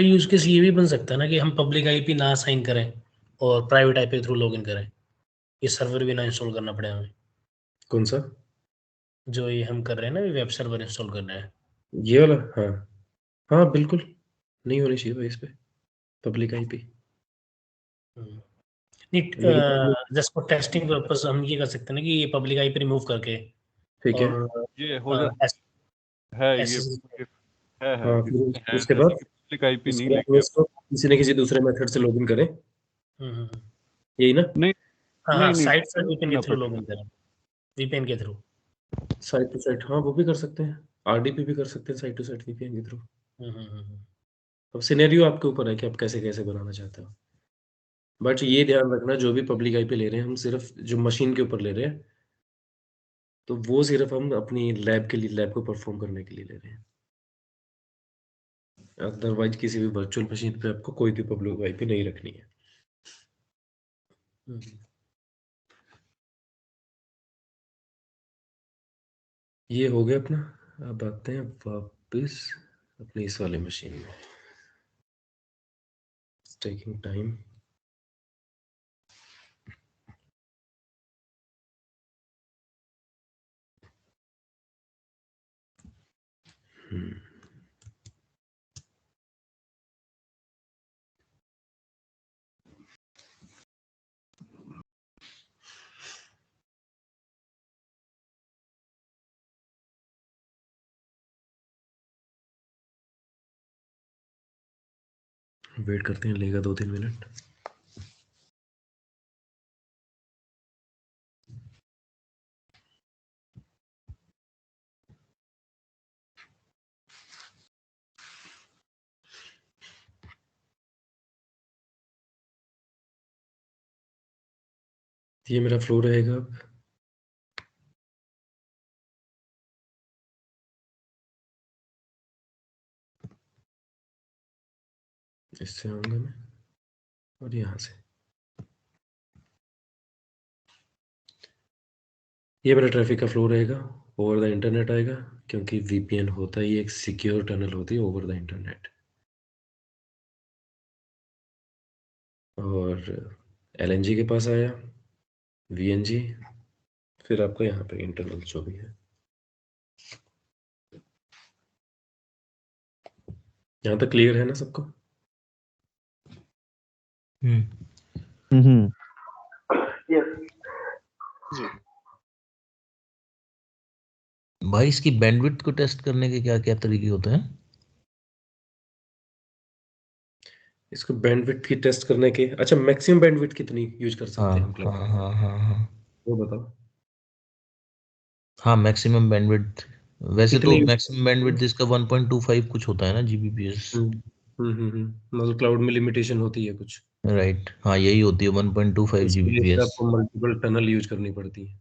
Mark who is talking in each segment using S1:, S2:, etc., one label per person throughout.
S1: दूसरा use case ये भी बन सकता है ना कि हम पब्लिक आईपी ना साइन करें और प्राइवेट आईपी के थ्रू लॉगिन करें, ये सर्वर भी ना इंस्टॉल करना पड़े हमें।
S2: कौन सा?
S1: जो ये हम कर रहे हैं ना, वेब सर्वर इंस्टॉल कर रहे हैं।
S2: ये वाला? हाँ हाँ बिल्कुल, नहीं होनी चाहिए भाई इस पे पब्लिक आईपी।
S1: नहीं,
S2: मेरे पास
S1: जस्ट फॉर टेस्टिंग पर्पस हम ये कर सकते हैं ना कि ये पब्लिक आईपी रिमूव करके
S2: ठीक है।
S1: और
S3: ये हो जाता है, ये है
S2: हाँ, फिर उसके बाद
S3: पब्लिक आईपी नहीं
S2: हम
S3: लेंगे।
S2: इसको किसी न किसी दूसरे मेथड से लॉगिन करें, यही ना?
S3: नहीं
S1: हाँ,
S3: नहीं
S1: साइट से वीपीएन के
S3: करना
S1: थ्रू
S3: पड़ेगा।
S1: लॉगिन करें, वीपीएन के थ्रू।
S2: साइट टू साइट, हाँ वो भी कर सकते हैं, आरडीपी भी कर सकते हैं साइट टू साइट वीपीएन के थ्रू। अब सिनेरियो आपके ऊपर है कि आप कैसे कैसे बनाना चाहते हो, बट ये ध्यान रखना जो भी पब्लिक आईपी ले रहे हैं हम सिर्फ जो मशीन के ऊपर ले रहे हैं, तो वो सिर्फ हम अपनी लैब के लिए, लैब को परफॉर्म करने के लिए ले रहे हैं। अदरवाइज किसी भी वर्चुअल मशीन पे आपको कोई भी पब्लिक आईपी नहीं रखनी है। ये हो गया अपना। अब आते हैं वापस अपनी इस वाले मशीन में। Taking time. वेट करते हैं, लेगा 2-3 मिनट। ये मेरा फ्लो रहेगा अब। इससे आऊंगा मैं और यहाँ से ये मेरा ट्रैफिक का फ्लो रहेगा, ओवर द इंटरनेट आएगा, क्योंकि वीपीएन होता ही एक सिक्योर टनल होती है ओवर द इंटरनेट। और एलएनजी के पास आया, वीएनजी, फिर आपका यहाँ पे इंटरनल जो भी है। यहाँ तक क्लियर है ना सबको?
S4: भाई इसकी बैंडविड्थ को टेस्ट करने के क्या क्या तरीके होते हैं?
S2: इसको बैंडविड्थ की टेस्ट करने के, अच्छा मैक्सिमम बैंडविड्थ कितनी यूज कर सकते हैं हम क्लाउड?
S4: हाँ,
S2: वो बताओ।
S4: हाँ मैक्सिमम बैंडविड्थ, वैसे तो
S2: कितनी?
S4: मैक्सिमम बैंडविड्थ इसका 1.25 कुछ होता है ना जीबीपीएस।
S2: मतलब क्लाउड में लिमिटेशन होती है कुछ,
S4: राइट, हाँ यही होती है 1.25
S2: इसके लिए फिर
S4: जीबीपीएस।
S2: आपको मल्टीपल टनल यूज करनी पड़ती है।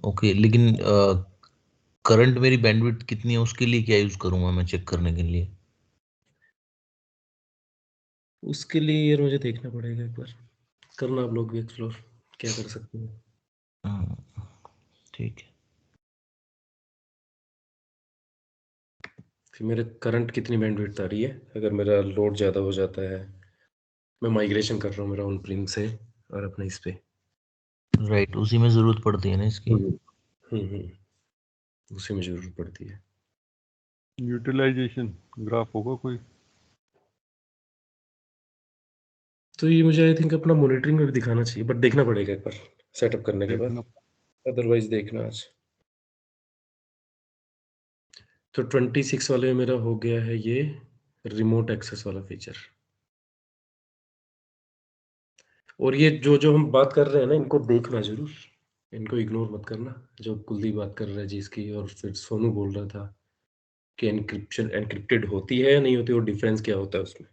S4: ओके, लेकिन करंट मेरी बैंडविड्थ कितनी है उसके लिए क्या यूज करूंगा मैं चेक करने के लिए?
S2: उसके लिए यार मुझे देखना पड़ेगा एक बार, करना आप लोग भी एक्सप्लोर क्या कर सकते हैं।
S4: ठीक है।
S2: फिर मेरे करंट कितनी बैंडविड्थ आ रही है, अगर मेरा लोड ज़्यादा हो जाता है, मैं माइग्रेशन कर रहा हूँ मेरा ऑन प्रीम से और अपने इस पे।
S4: राइट, उसी में जरूरत पड़ती है ना इसकी।
S2: उसी में जरूरत पड़ती है।
S3: यूटिलाइजेशन ग्राफ होगा कोई?
S2: तो ये मुझे आई थिंक अपना मॉनिटरिंग में भी दिखाना चाहिए, बट देखना पड़ेगा एक बार सेटअप करने के बाद, अदरवाइज देखना आज। तो 26 वाले में मेरा हो गया है ये रिमोट एक्सेस वाला फीचर। और ये जो जो हम बात कर रहे हैं ना, इनको देखना जरूर, इनको इग्नोर मत करना। जो कुलदीप बात कर रहा है जिसकी, और फिर सोनू बोल रहा था कि एनक्रिप्शन एनक्रिप्टेड होती है या नहीं होती, और डिफरेंस क्या होता है उसमें।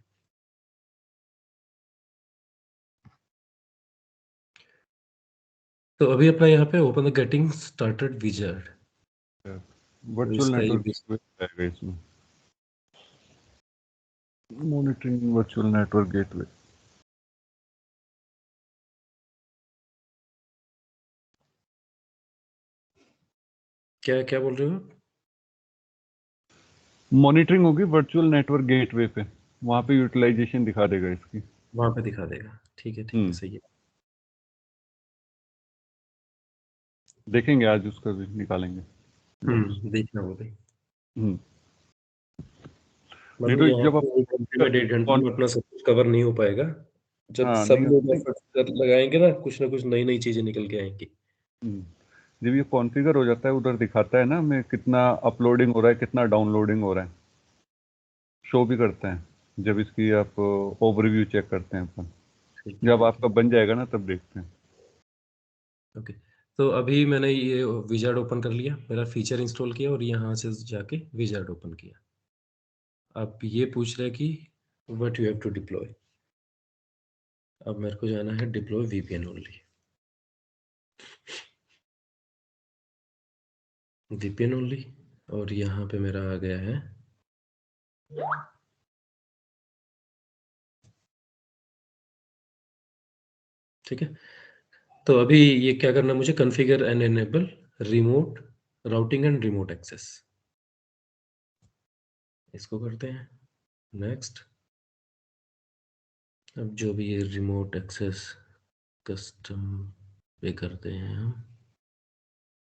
S2: तो अभी अपना यहाँ पे open the getting started wizard,
S3: virtual network आएगा इसमें, मॉनिटरिंग वर्चुअल नेटवर्क गेटवे।
S2: क्या क्या बोल रहे हो आप?
S3: मॉनिटरिंग होगी वर्चुअल नेटवर्क गेटवे पे, वहां पे यूटिलाइजेशन दिखा देगा इसकी।
S2: वहां पे दिखा देगा। ठीक है सही है।
S3: देखेंगे आज उसका भी निकालेंगे।
S2: देखना वो भी।
S3: नहीं
S2: मतलब
S3: तो
S2: यहाँ
S3: जब
S2: पे 1 घंटे में 1.5 घंटे में अपना सब कुछ कवर नहीं हो पाएगा। जब
S3: हाँ
S2: सब
S3: नहीं,
S2: लोग एफर्ट लगाएंगे ना, कुछ ना कुछ नई नई चीजें निकल के आएंगी।
S3: जब ये कॉन्फ़िगर हो जाता है उधर दिखाता है ना मैं कितना अपलोडिंग हो रहा है कितना डाउनलोडिंग हो रहा है, शो भी करता है जब इसकी आप ओवरव्यू चेक करते हैं अपन। जब आपका बन जाएगा ना तब देखते हैं।
S2: ओके, तो अभी मैंने ये विजार्ड ओपन कर लिया, मेरा फीचर इंस्टॉल किया और यहाँ से जाके विजार्ड ओपन किया। अब ये पूछ रहा है कि what you have to deploy. अब मेरे को जाना है deploy VPN only. VPN only, और यहाँ पे मेरा आ गया है ठीक है। तो अभी ये क्या करना है मुझे, configure and enable remote routing and remote access, इसको करते हैं नेक्स्ट। अब जो भी ये रिमोट एक्सेस कस्टम पे करते हैं हम,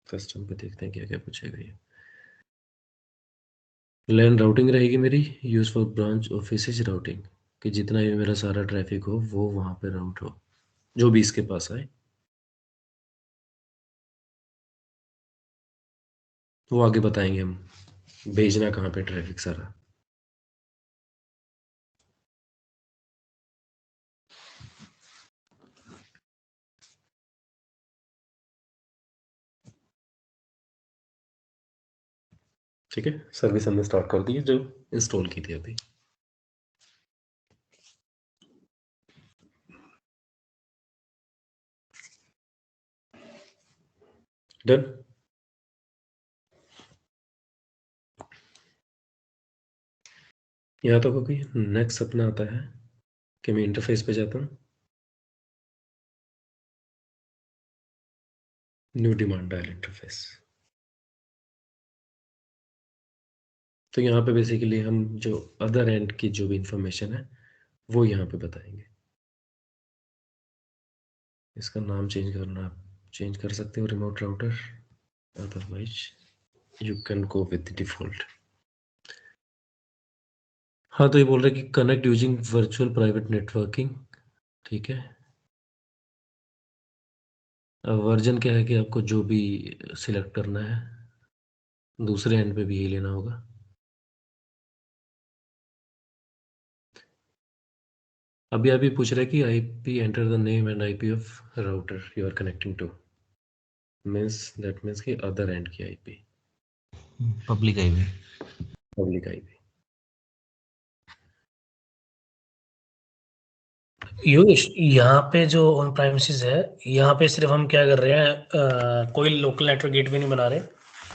S2: कस्टम पे देखते हैं क्या क्या पूछेगा ये। लैन राउटिंग रहेगी मेरी, use for branch office routing, कि जितना भी मेरा सारा ट्रैफिक हो वो वहाँ पे राउट हो, जो भी इसके पास आए वो आगे बताएंगे हम, भेजना कहाँ पे ट्रैफिक सारा। ठीक है, सर्विस हमने स्टार्ट कर दी है जो इंस्टॉल की थी अभी। डन। यहाँ तक हो गई। नेक्स्ट अपना आता है कि मैं इंटरफेस पे जाता हूँ, न्यू डिमांड डायल इंटरफेस। तो यहाँ पे बेसिकली हम जो अदर एंड की जो भी इंफॉर्मेशन है वो यहाँ पे बताएंगे। इसका नाम चेंज करना आप चेंज कर सकते हो, remote router, otherwise you can go with default. हाँ, तो ये बोल रहे हैं कि connect using virtual private networking. ठीक है, अब वर्जन क्या है कि आपको जो भी सिलेक्ट करना है दूसरे एंड पे भी यही लेना होगा। अभी अभी पूछ रहा है कि IP enter the name and IP of router you are connecting to, that means कि अदर एंड की IP,
S4: public IP.
S2: Public IP.
S1: Yogesh, यहाँ पे जो ऑन प्राइमसिस है, यहाँ पे सिर्फ हम क्या कर रहे हैं, कोई लोकल नेटवर्क गेटवे नहीं बना रहे,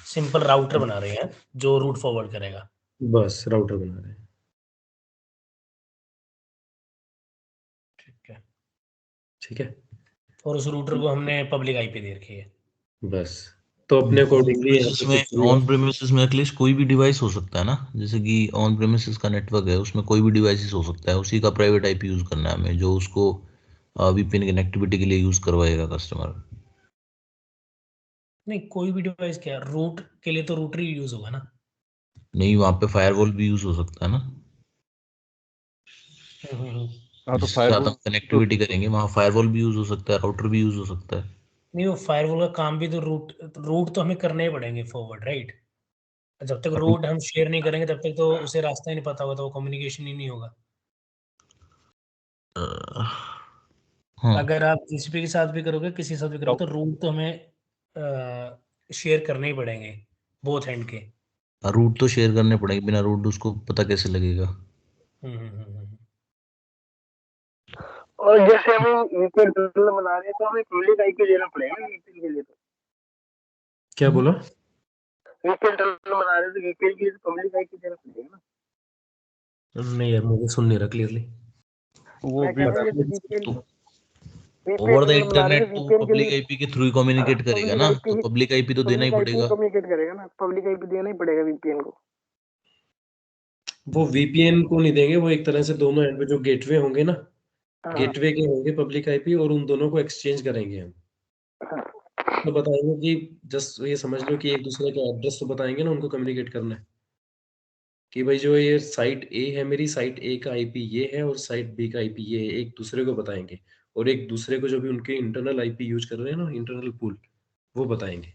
S1: सिंपल राउटर बना रहे हैं जो रूट फॉरवर्ड करेगा।
S2: बस राउटर बना रहे हैं।
S1: ठीक है,
S2: ठीक है,
S1: और उस रूटर को हमने पब्लिक आईपी दे रखी है।
S2: बस तो अपने अकॉर्डिंगली यहाँ पे कुछ भी
S4: ऑन प्रेमिसेस में एटलीस्ट कोई भी डिवाइस हो सकता है ना, जैसे कि ऑन प्रेमिसेस का नेटवर्क है उसमें कोई भी डिवाइस हो सकता है, उसी का प्राइवेट आईपी यूज करना है हमें जो उसको वीपीएन कनेक्टिविटी के लिए यूज करवाएगा कस्टमर।
S1: नहीं, कोई भी डिवाइस क्या, रूट के लिए तो रूटर ही यूज होगा ना।
S4: नहीं, वहां पे फायरवॉल भी यूज हो सकता है ना,
S3: हाँ तो
S4: जिसके साथ
S3: फायरवॉल
S4: हम कनेक्टिविटी करेंगे वहां फायरवॉल भी यूज हो सकता है, राउटर भी यूज हो सकता है।
S1: नहीं, वो फायरवॉल का काम भी तो रूट तो हमें करने ही पड़ेंगे फॉरवर्ड, राइट। जब तक रूट हम शेयर नहीं करेंगे तब तक तो उसे रास्ता ही नहीं पता होगा, तो वो कम्युनिकेशन ही नहीं होगा।
S4: हाँ,
S1: अगर आप जीसीपी के साथ भी करोगे, किसी के साथ भी करोगे, तो रूट तो हमें शेयर करने ही पड़ेंगे, बोथ एंड के।
S4: रूट तो शेयर करने पड़ेंगे, बिना रूट उसको पता कैसे लगेगा।
S1: हम्म।
S5: और जैसे हम वीपीएन टनल बना रहे हैं तो हमें पब्लिक आईपी देना पड़ेगा ना वीपीएन के लिए। तो
S2: क्या बोला?
S5: वीपीएन टनल बना रहे हैं तो वीपीएन के लिए तो पब्लिक आईपी देना पड़ेगा ना।
S2: नहीं यार, मुझे सुन नहीं रहा क्लियरली।
S3: वो
S5: मैं कह रहा हूँ जैसे वीपीएन
S4: ओवर द
S5: टनल बना रहे
S4: इंटरनेट
S5: हैं
S4: तो
S5: वीपीएन के
S4: पब्लिक
S5: लिए
S4: आईपी के थ्रू ही कम्युनिकेट करेगा ना, तो पब्लिक आईपी तो देना ही
S5: पब्लिक आईपी
S4: पड़ेगा।
S5: कम्युनिकेट करेगा ना, पब्लिक आईपी देना ही पड़ेगा वीपीएन को।
S2: वो वीपीएन को नहीं देंगे, वो एक तरह से दोनों एंड पे जो गेटवे होंगे ना,
S5: हाँ
S2: गेटवे के होंगे पब्लिक आईपी, और उन दोनों को एक्सचेंज करेंगे हम।
S5: हाँ
S2: तो बताएंगे कि जस्ट ये समझ लो कि एक दूसरे का एड्रेस तो बताएंगे ना, उनको कम्युनिकेट करना है कि भाई जो ये साइट ए है मेरी, साइट ए का आईपी ये है और साइट बी का आईपी ये है, एक दूसरे को बताएंगे। और एक दूसरे को जो भी उनके इंटरनल आईपी यूज कर रहे हैं ना, इंटरनल पूल, वो बताएंगे।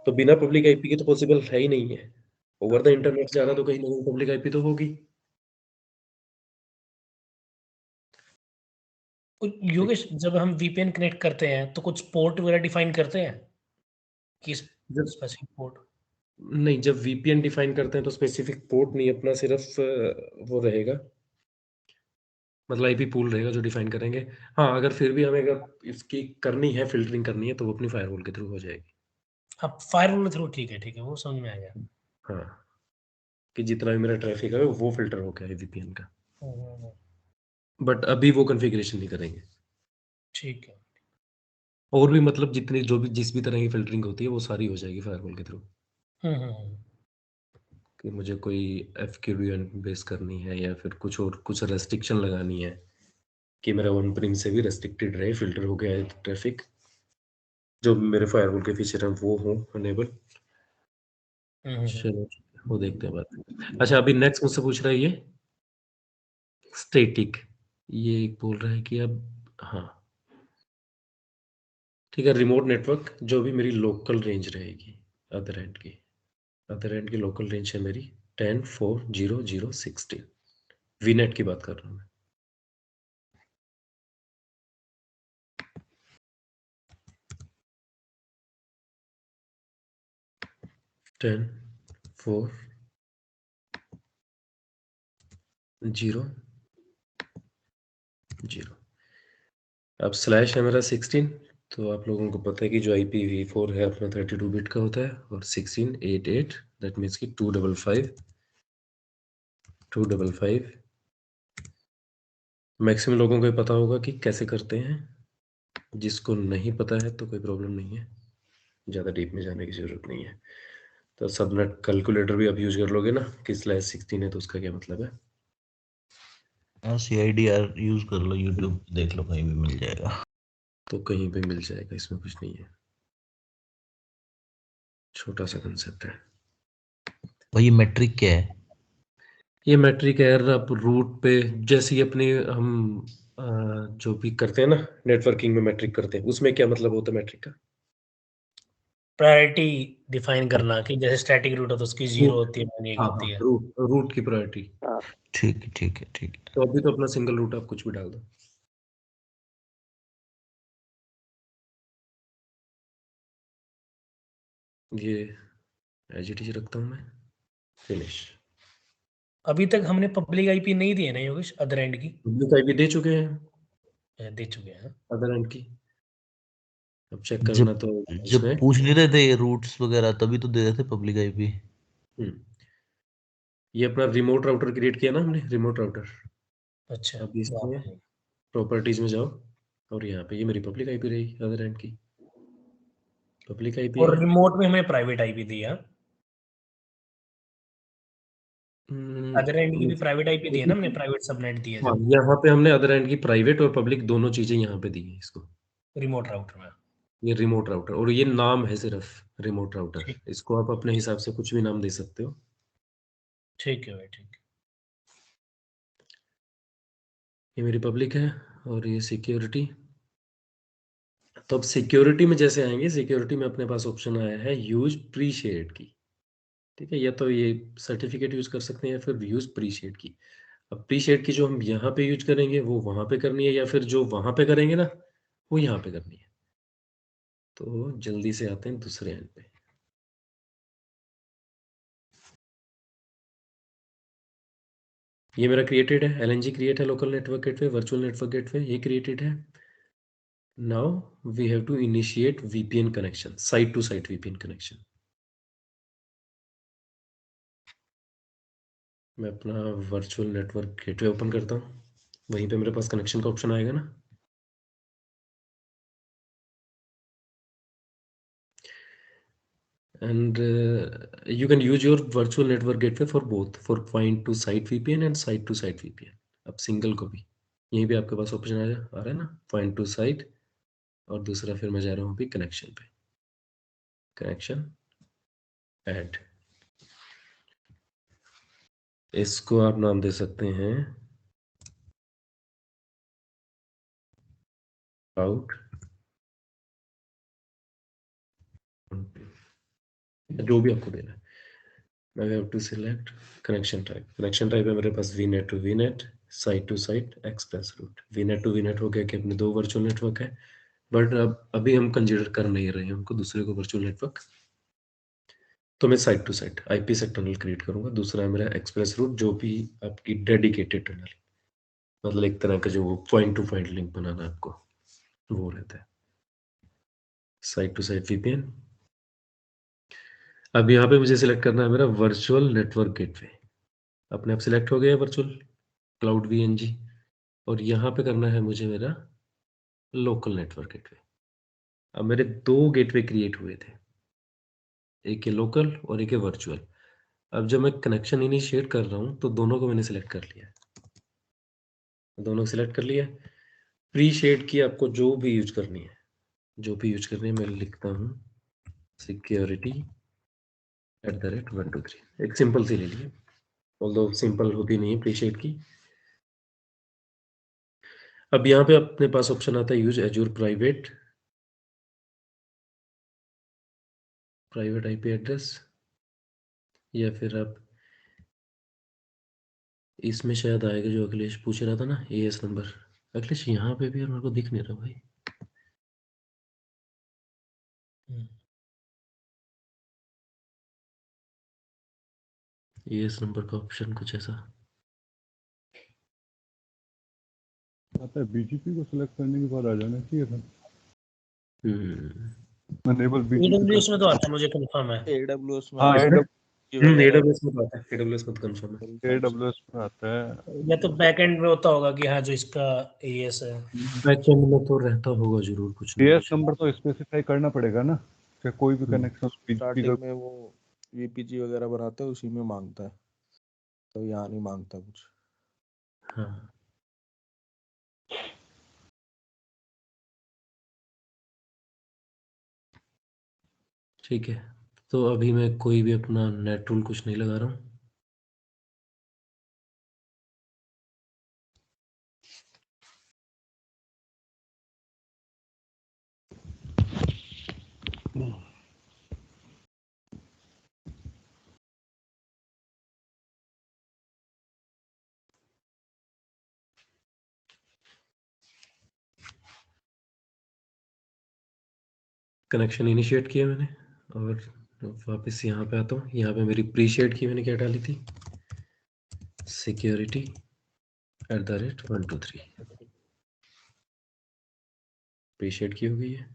S2: तो बिना पब्लिक आईपी के तो पॉसिबल है ही नहीं है। ओवर द इंटरनेट जा रहा तो कहीं ना कहीं पब्लिक आईपी तो होगी।
S1: योगेश, जब हम वीपीएन कनेक्ट करते हैं तो कुछ पोर्ट वगैरह डिफाइन करते हैं कि
S2: जब
S1: स्पेसिफिक पोर्ट?
S2: नहीं, जब वीपीएन डिफाइन करते हैं तो स्पेसिफिक पोर्ट नहीं, अपना सिर्फ वो रहेगा, मतलब आईपी पूल रहेगा जो डिफाइन करेंगे। हाँ, अगर फिर भी हमें अगर इसकी करनी है, फिल्टरिंग करनी है, तो वो अपनी फायरवॉल के थ्रू हो जाएगी।
S1: अब फायरवॉल थ्रू ठीक है, वो समझ में आ गया।
S2: हाँ, कि जितना भी मेरा ट्रैफिक है वो फिल्टर हो गया है वीपीएन का। बट अभी वो कॉन्फ़िगरेशन नहीं करेंगे।
S1: ठीक है।
S2: और भी मतलब जितनी जो भी जिस भी तरह की फ़िल्टरिंग होती है वो सारी हो जाएगी फ़ायरवॉल के थ्रू। कि मुझे कोई एफक्यूबीएन बेस करनी है या फिर कुछ और कुछ रेस्ट्रिक्शन लगानी है कि मेरा वन प्रिम से भी रेस्ट्रिक्टेड रहे, फ़िल्टर हो गया है ट्रैफिक, जो मेरे फ़ायरवॉल के फीचर हैं वो हों अनेबल। चलो वो देखते हैं बात। अच्छा, अभी नेक्स्ट मुझसे पूछ रहा है ये स्टैटिक, ये बोल रहा है कि अब हाँ ठीक है, रिमोट नेटवर्क जो भी मेरी लोकल रेंज रहेगी अदर एंड की, अदर एंड की लोकल रेंज है मेरी 10.4.0.0.16, वीनेट की बात कर रहा हूँ मैं। 10.4.0.0। अब स्लैश है मेरा 16, तो आप लोगों को पता है कि जो IPv4 है अपना 32 बिट का होता है, और 16 88, दैट मीन्स कि 255 मैक्सिमम लोगों को ये पता होगा कि कैसे करते हैं। जिसको नहीं पता है तो कोई प्रॉब्लम नहीं है, ज़्यादा डीप में जाने की ज़रूरत नहीं है। तो सबनेट कैलकुलेटर भी आप यूज कर लोगे ना कि /16 है तो उसका क्या मतलब है।
S4: CIDR यूज कर लो, यूट्यूब देख लो, कहीं भी मिल जाएगा।
S2: तो कहीं पे मिल जाएगा, इसमें कुछ नहीं है, छोटा सा कंसेप्ट है।
S4: भाई ये मैट्रिक क्या है?
S2: ये मैट्रिक है यार, आप रूट पे जैसे ही अपने हम जो भी करते हैं ना नेटवर्किंग में मैट्रिक करते हैं, उसमें क्या मतलब होता है मैट्रिक का?
S1: प्रायोरिटी डिफाइन करना कि जैसे स्टैटिक रूट हो तो उसकी 0
S2: रूट,
S1: होती है, माइनस 1
S2: हाँ
S1: होती
S2: हाँ,
S1: है।
S2: रूट की प्रायोरिटी।
S5: हाँ
S4: ठीक है, ठीक है, ठीक है।
S2: तो अभी तो अपना सिंगल रूट आप कुछ भी डाल दो। ये एज इट इज रखता हूँ मैं, फिनिश।
S1: अभी तक हमने पब्लिक आईपी नहीं दी है ना योगेश, अदर एंड की?
S2: पब्लिक आईपी दे चुके हैं
S1: दे चुके हैं।
S2: अदर एंड की, अब चेक करना
S4: जब
S2: तो
S4: जब
S2: इसमें।
S4: पूछ नहीं रहे थे ये रूट्स वगैरह, तभी तो दे रहे थे पब्लिक आईपी।
S2: हम्म, ये अपना रिमोट राउटर क्रिएट किया ना हमने, रिमोट राउटर।
S1: अच्छा,
S2: अब
S1: वहाँ
S2: इसमें
S1: पे।
S2: प्रॉपर्टीज में जाओ, और यहाँ पे ये मेरी पब्लिक आईपी रही अदर एंड की, पब्लिक आईपी
S1: और
S2: है।
S1: रिमोट में हमने प्राइवेट आईपी दी है। अदर एंड की भी प्राइवेट आईपी दी है ना हमने, प्राइवेट सबनेट दी है
S2: हाँ,
S1: जो
S2: यहाँ पे हमने अदर एंड की प्राइवेट और पब्लिक दोनों चीजें यहाँ पे दी हैं इसको।
S1: रिमोट राउटर में।
S2: ये रिमोट राउटर, और ये नाम है सिर्फ रिमोट राउटर,
S1: ठीक,
S2: इसको आप अपने हिसाब से कुछ भी नाम दे सकते हो।
S1: ठीक है भाई, ठीक।
S2: ये मेरी पब्लिक है, और ये सिक्योरिटी। तो अब सिक्योरिटी में जैसे आएंगे, सिक्योरिटी में अपने पास ऑप्शन आया है यूज प्री शेयर्ड की। ठीक है, या तो ये सर्टिफिकेट यूज कर सकते हैं या फिर यूज प्री शेयर्ड की। अब प्री शेयर्ड की जो हम यहाँ पे यूज करेंगे वो वहां पे करनी है, या फिर जो वहां पे करेंगे ना वो यहाँ पे करनी है। तो जल्दी से आते हैं दूसरे एंड पे। ये मेरा क्रिएटेड है, LNG क्रिएट है, local network gateway, virtual network gateway, ये क्रिएटेड है। Now we have to initiate VPN connection, site to site VPN connection. मैं अपना वर्चुअल नेटवर्क गेटवे ओपन करता हूँ, वहीं पे मेरे पास कनेक्शन का ऑप्शन आएगा ना। and you can use your virtual network gateway for both, for point to site VPN and site to site VPN. अब सिंगल को भी यहीं पे आपके पास ऑप्शन आ रहा है ना, पॉइंट टू साइट, और दूसरा फिर मैं जा रहा हूँ अभी कनेक्शन पे, कनेक्शन ऐड, इसको आप नाम दे सकते हैं आउट, जो भी आपको देना है। I have to select connection type. Connection type है मेरे पास VNet to VNet, site to site, express route. VNet to VNet हो गया कि अपने दो वर्चुअल नेटवर्क है, बट अब अभी हम कंसिडर कर नहीं रहे हैं हमको दूसरे को वर्चुअल नेटवर्क, तो मैं साइट टू साइट IP से टनल क्रिएट करूंगा। दूसरा है मेरा एक्सप्रेस रूट, जो भी आपकी डेडिकेटेड टनल, मतलब एक तरह का जो पॉइंट टू पॉइंट लिंक बनाना आपको वो रहता है, साइट टू साइट VPN। अब यहाँ पे मुझे सिलेक्ट करना है मेरा वर्चुअल नेटवर्क गेटवे, अपने आप सिलेक्ट हो गया वर्चुअल क्लाउड VNG, और यहाँ पे करना है मुझे मेरा लोकल नेटवर्क गेटवे। अब मेरे दो गेटवे क्रिएट हुए थे, एक है लोकल और एक है वर्चुअल। अब जब मैं कनेक्शन इनिशिएट कर रहा हूँ तो दोनों को मैंने सिलेक्ट कर लिया है, दोनों सिलेक्ट कर लिया। प्री शेड की आपको जो भी यूज करनी है, जो भी यूज करनी है, मैं लिखता हूँ security@123, एक सिंपल सी ले लीजिए, ऑल्दो सिंपल होती नहीं है प्री शेड की। अब यहाँ पे अपने पास ऑप्शन आता है use azure private IP address, या फिर आप इसमें शायद आएगा जो अखिलेश पूछ रहा था ना, AS नंबर। अखिलेश यहाँ पे भी यार मेरे को दिख नहीं रहा भाई। AS नंबर का ऑप्शन कुछ ऐसा
S3: आता है। BGP को सिलेक्ट करने के बाद आ जाना चाहिए था।
S2: हम्म
S3: Enable BGP
S1: AWS में तो आता है, मुझे कंफर्म है।
S6: AWS में
S3: हाँ,
S6: आता है
S2: AWS में तो आता है, AWS में तो कंफर्म है।
S3: AWS में आता है।
S1: या तो बैकएंड में होता होगा कि हाँ जो इसका AS है।
S2: बैकएंड में तो रहता होगा जरूर कुछ ना
S3: AS
S2: कुछ।
S3: नंबर तो स्पेसिफाई करना पड़ेगा ना, चाहे कोई भी कनेक्शन BGP
S6: स्टार्टिंग
S3: का।
S6: में वो VPG वगैरह बनाते हैं उसी में मांगता है, तो यहाँ नहीं मांगता कुछ।
S2: हाँ ठीक है, तो अभी मैं कोई भी अपना नेट टूल कुछ नहीं लगा रहा हूँ। कनेक्शन इनिशिएट किया मैंने, और वापस यहाँ पे आता हूँ। यहाँ पे मेरी प्री शेड की मैंने क्या डाली थी, security@123, प्री शेड की हो गई है।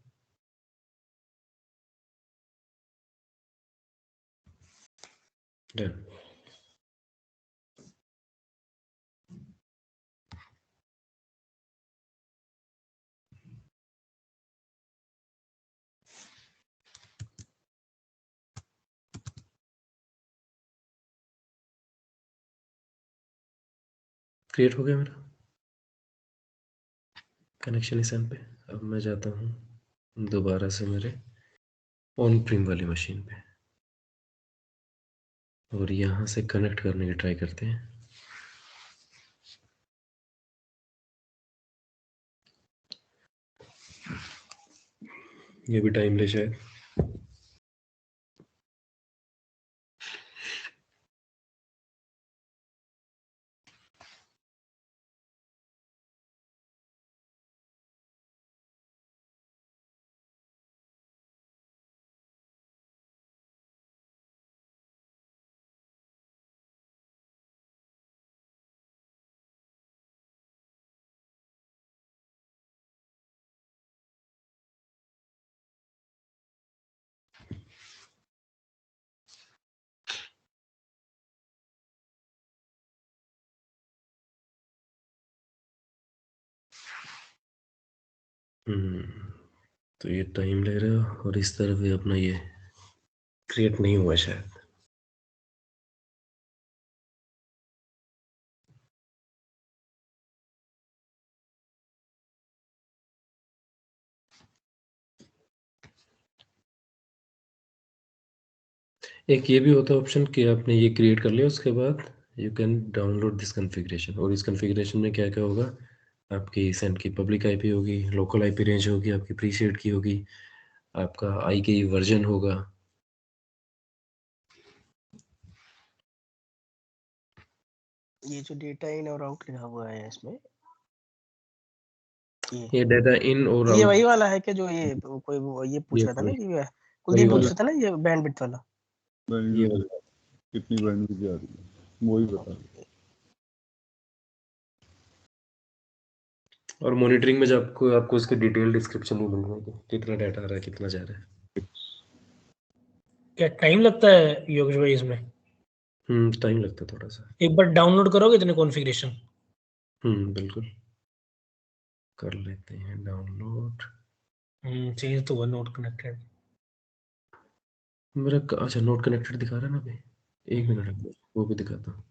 S2: डन। क्रिएट हो गया मेरा कनेक्शन इस एंड पे। अब मैं जाता हूँ दोबारा से मेरे ऑन प्रीम वाली मशीन पे, और यहाँ से कनेक्ट करने की ट्राई करते हैं। ये भी टाइम ले शायद। तो ये टाइम ले रहा है, और इस तरफ भी अपना ये क्रिएट नहीं हुआ शायद। एक ये भी होता है ऑप्शन कि आपने ये क्रिएट कर लिया, उसके बाद you can download this configuration, और इस कॉन्फ़िगरेशन में क्या-क्या होगा, आपकी सेंड की पब्लिक आईपी होगी, लोकल आईपी रेंज होगी, आपकी प्रीसेट की होगी, आपका आईके वर्जन होगा।
S1: ये जो डेटा इन और आउट लिखा हुआ है इसमें,
S2: ये डाटा इन और
S1: ये
S2: आउट,
S1: वही वाला है कि जो ये कोई ये पूछ
S2: ये
S1: रहा था ना
S2: वही
S1: कि
S2: वही
S1: कुलदीप पूछ
S2: वाला,
S1: रहा था ना ये बैंडविड्थ वाला।
S2: ये
S3: बैंडविड्थ
S2: वाला।
S3: कितनी बैंडविड्थ जा रही है वही बता रही
S2: और मॉनिटरिंग में जब आपको इसके डिटेल डिस्क्रिप्शन भी मिल जाएगी, कितना डाटा आ रहा है, कितना जा रहा है।
S1: क्या टाइम लगता है योगेश भाई इसमें?
S2: टाइम लगता है थोड़ा सा।
S1: एक बार डाउनलोड करोगे इतने कॉन्फ़िगरेशन?
S2: बिल्कुल कर लेते हैं डाउनलोड।
S1: चाहिए तो वो नोट कनेक्टेड।
S2: मेरा अच्छा नोट कनेक्टेड दिखा रहा है ना अभी, एक मिनट रुको, वो भी दिखाता हूँ।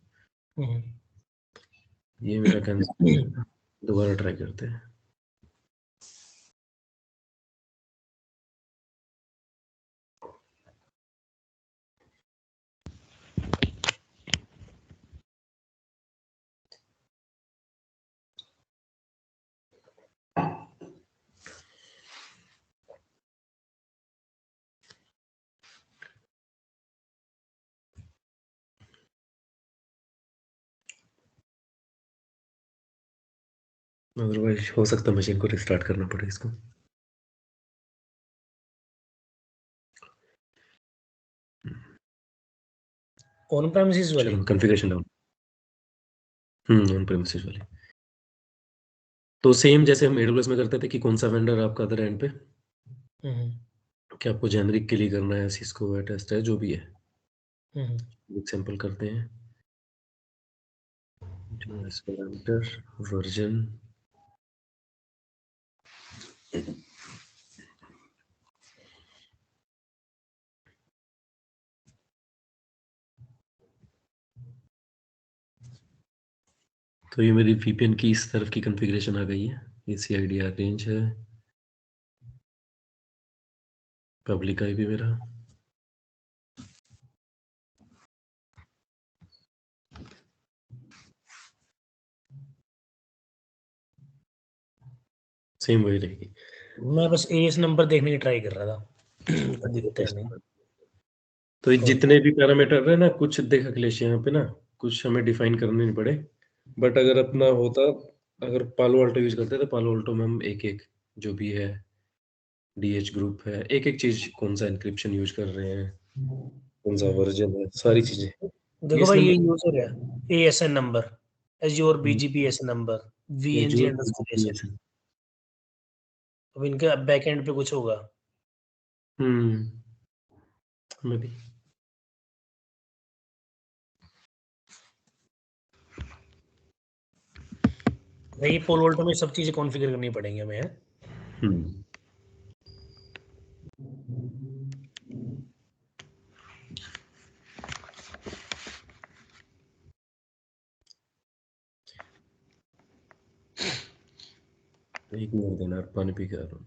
S2: ये मेरा कैंसिल है ना, दोबारा ट्राई करते हैं। अदरवाइज हो सकता है मशीन को रिस्टार्ट करना पड़े इसको।
S1: ऑन प्रेमिसेस वाली?
S2: चलो कॉन्फ़िगरेशन डाउन, ऑन प्रेमिसेस वाली। तो सेम जैसे हम एडब्ल्यूएस में करते थे कि कौन सा वेंडर आपका अदर एंड पे, कि आपको जेनरिक के लिए करना है, सिस्को है, टेस्ट है, जो भी है। एक सैंपल करते हैं, वर्जन तो ये मेरी वीपीएन की इस तरफ की कॉन्फ़िगरेशन आ गई है। ये सीआईडीआर रेंज है, पब्लिक आईपी मेरा, सेम वही रहेगी।
S1: मैं बस एएस नंबर देखने की ट्राई कर रहा था तो दिखता है नहीं।
S2: तो ये जितने भी पैरामीटर है ना, कुछ देख अखिलेश यहाँ पे ना, कुछ हमें डिफाइन करने नहीं पड़े, बट अगर अपना होता, अगर पालो अल्टो यूज करते तो पालो अल्टो में हम एक एक जो भी है, डीएच ग्रुप है, एक एक चीज, कौन सा इंक्रिप्शन यूज कर रहे हैं, कौन सा वर्जन है, सारी चीजें।
S1: देखो
S2: इस
S1: भाई ये
S2: नंबर
S1: यूजर है, ASN number, Azure BGPS number, VNG underscore ASN. अब इनके बैकएंड पे कुछ होगा।
S2: में भी
S1: भाई पोल वोल्टो में सब चीजें कॉन्फ़िगर करनी पड़ेंगी हमें।
S2: हम्म एक मिनट देना, पानी पी के आ रहा हूँ।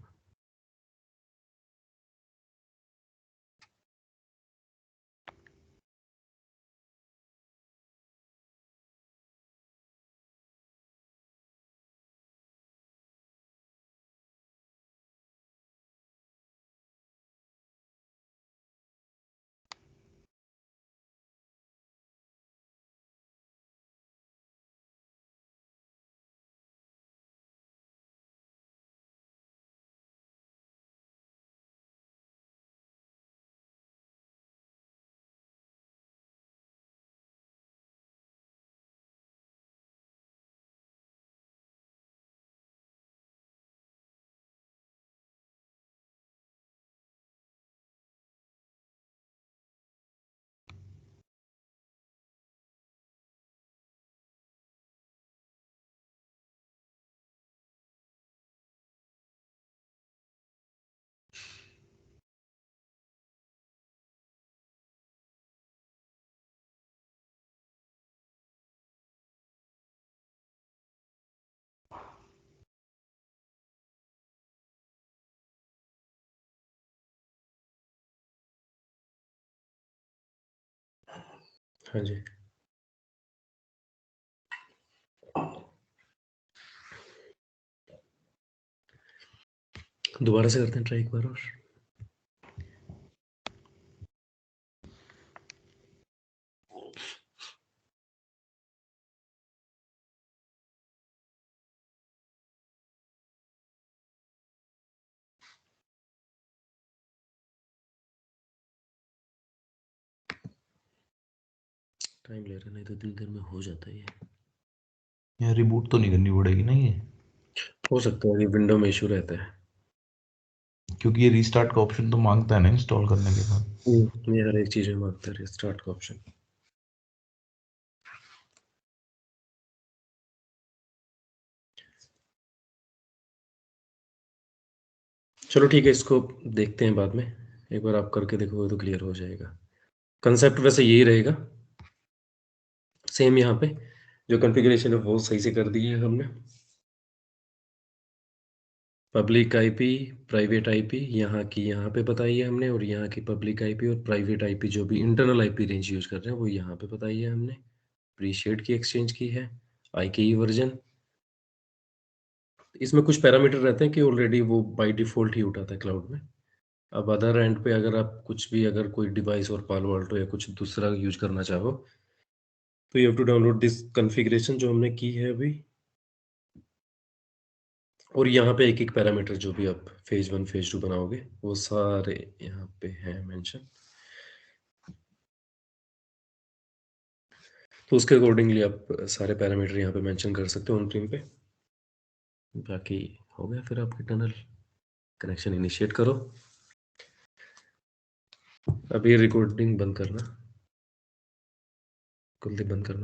S2: हाँ जी। दोबारा से करते हैं ट्राई एक बार और। टाइम ले रहा, नहीं तो इतनी देर में हो जाता है ये।
S4: यार रिबूट तो नहीं करनी पड़ेगी ना ये,
S2: हो सकता है कि विंडो में इशू रहता है।
S4: क्योंकि ये रीस्टार्ट का ऑप्शन तो मांगता है ना इंस्टॉल करने के बाद।
S2: ये हर एक चीज में मांगता है स्टार्ट का ऑप्शन। चलो ठीक है, इसको देखते हैं बाद में। एक बार आप करके देखोगे तो क्लियर हो जाएगा। कंसेप्ट वैसे यही रहेगा, सेम यहाँ पे जो कॉन्फ़िगरेशन है वो सही से कर दी है हमने। पब्लिक आईपी, प्राइवेट आईपी यहाँ की यहाँ पे बताई है हमने, और यहाँ की पब्लिक आईपी और प्राइवेट आईपी जो भी इंटरनल आईपी रेंज यूज कर रहे हैं वो यहाँ पे बताई है हमने। प्रीशेड की एक्सचेंज की है, IKE वर्जन। इसमें कुछ पैरामीटर रहते हैं कि ऑलरेडी वो बाय डिफॉल्ट ही उठाता है क्लाउड में। अब अदर एंड पे अगर आप कुछ भी, अगर कोई डिवाइस और पालो अल्टो या कुछ दूसरा यूज करना चाहो तो you have to download this configuration जो हमने की है अभी। और यहाँ पे एक-एक पैरामीटर जो भी आप फेज़ 1, फेज़ 2 बनाओगे वो सारे यहाँ पे हैं मेंशन। तो उसके अकॉर्डिंगली आप सारे पैरामीटर यहाँ पे मेंशन कर सकते हो ऑन प्रीम पे। बाकी हो गया फिर आपकी टनल। कनेक्शन इनिशिएट करो। अब ये रिकॉर्डिंग बंद करना, कुल बंद करना।